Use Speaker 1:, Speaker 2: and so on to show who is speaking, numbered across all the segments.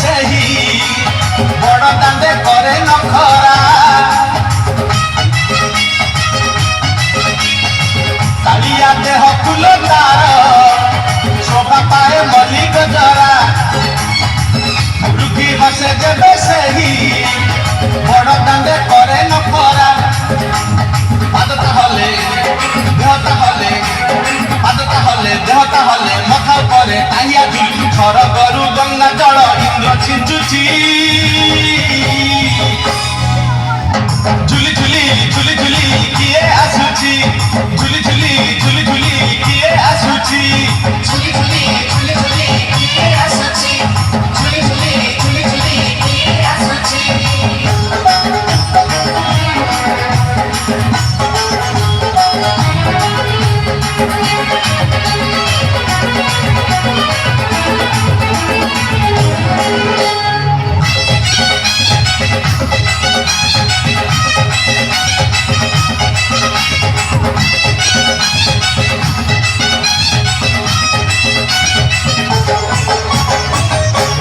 Speaker 1: ସେହି ବଡ଼ ଦାଣ୍ଡେ କରେ ନଖରା କାଳିଆ ଦେହ ଫୁଲ ତାର ଶୋଭା ପାଏ ମଲ୍ଲିକ ଜରା ରୁଖି ହସେ ଯେବେ ସେହି ବଡ଼ ଦାଣ୍ଡେ କରେ ନଖରା ପାଦ ତାହଲେ ଦେହ ତାହଲେ ପାଦ ତାହଲେ ଦେହ ତାହଲେ ମଥା ଉପରେ ଟାହିଆ ଝୁଲି ସରଗରୁ ଗଙ୍ଗା ଜଳ ଇନ୍ଦ୍ର ଛିଞ୍ଚୁଛି ଝୁଲି ଝୁଲି ଝୁଲି ଝୁଲି କିଏ ଆସୁଛି ଝୁଲି ଝୁଲି ଝୁଲି ଝୁଲି କିଏ ଆସୁଛି
Speaker 2: ଝୁଲି ଝୁଲି ଝୁଲି ଝୁଲି କିଏ ଆସୁଛି ଝୁଲି ଝୁଲି ଝୁଲି ଝୁଲି କିଏ ଆସୁଛି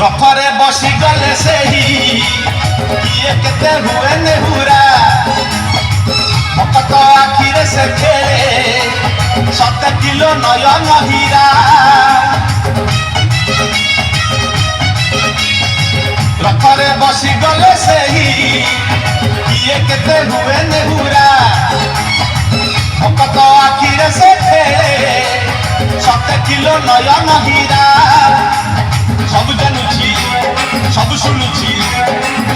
Speaker 1: ରଥରେ ବସିଗଲେ ସେହି କିଏ କେତେ ହୁଏ ନେହୁରା ଭକତ ଆଖିରେ ସେ ଖେଳେ 7 କିଲୋ ନୟନ ହୀରା ରଥରେ ବସିଗଲେ ସେହି କିଏ କେତେ ହୁଏ ନେହୁରା ଭକତ ଆଖିରେ ସେ ଖେଳେ 7 କିଲୋ ନୟନ ହୀରା ସବୁ ଜାଣୁଛି ସବୁ ଶୁଣୁଛି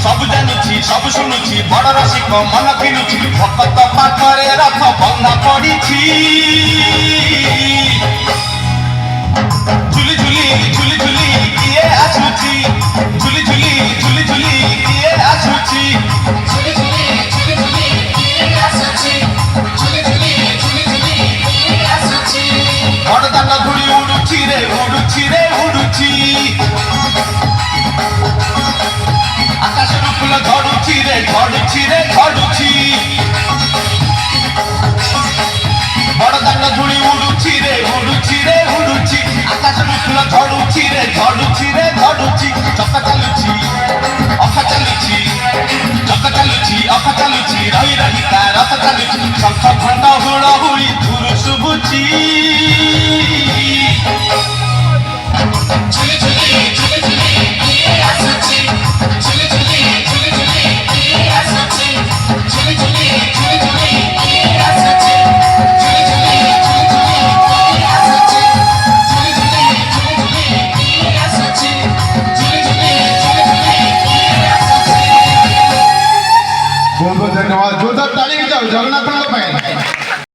Speaker 1: ସବୁ ଜାଣୁଛି ସବୁ ଶୁଣୁଛି ବଡ଼ ରସିକ ମନ କିଣୁଛି ଭକତ ପାଖରେ ରଥ ବନ୍ଧା ପଡ଼ିଛି ଝୁଲି ଝୁଲି ଝୁଲି ଝୁଲି କିଏ ଆସୁଛି ଝୁଲି ଝୁଲି ଝୁଲି ଝୁଲି କିଏ ଆସୁଛି
Speaker 2: ଝୁଲି ଝୁଲି ଝୁଲି ଝୁଲି କିଏ ଆସୁଛି ଝୁଲି ଝୁଲି ଝୁଲି ଝୁଲି କିଏ ଆସୁଛି
Speaker 1: ବଡ଼ ଦାଣ୍ଡ ଧୂଳି ଉଡୁଛି ରେ ଉଡୁଛି ରେ ଉଡୁଛି ଆକାଶରୁ ଫୁଲ ଝଡୁଛି ରେ ଝଡୁଛି ରେ ଝଡୁଛି ବଡ଼ ଦାଣ୍ଡ ଧୂଳି ଉଡୁଛି ରେ ଉଡୁଛି ରେ ଉଡୁଛି ଆକାଶରୁ ଫୁଲ ଝଡୁଛି ରେ ଝଡୁଛି ରେ ଝଡୁଛି ଚକ ଚାଲୁଛି ଅଖ ଚାଲୁଛି ଚକ ଚାଲୁଛି ଅଖ ଚାଲୁଛି ରହି ରହିକା ରଥ ଚାଲୁଛି ଶଙ୍ଖ ଘଣ୍ଟ ହୁଳ ହୁଳି ଧୁରୁ ଶୁଭୁଛି
Speaker 2: ଝୁଲି ଝୁଲି ଝୁଲି ଝୁଲି କିଏ ଆସୁଛି ଝୁଲି ଝୁଲି ଝୁଲି ଝୁଲି କିଏ ଆସୁଛି ଝୁଲି ଝୁଲି ଝୁଲି ଝୁଲି କିଏ ଆସୁଛି ଝୁଲି ଝୁଲି ଝୁଲି ଝୁଲି କିଏ ଆସୁଛି ଝୁଲି ଝୁଲି ଝୁଲି ଝୁଲି କିଏ ଆସୁଛି ଝୁଲି ଝୁଲି ଝୁଲି ଝୁଲି କିଏ ଆସୁଛି
Speaker 3: ବହୁତ ବହୁତ ଧନ୍ୟବାଦ। ଜୋରଦାର ତାଳି ଯାଉ ଜଗନ୍ନାଥଙ୍କ ପାଇଁ।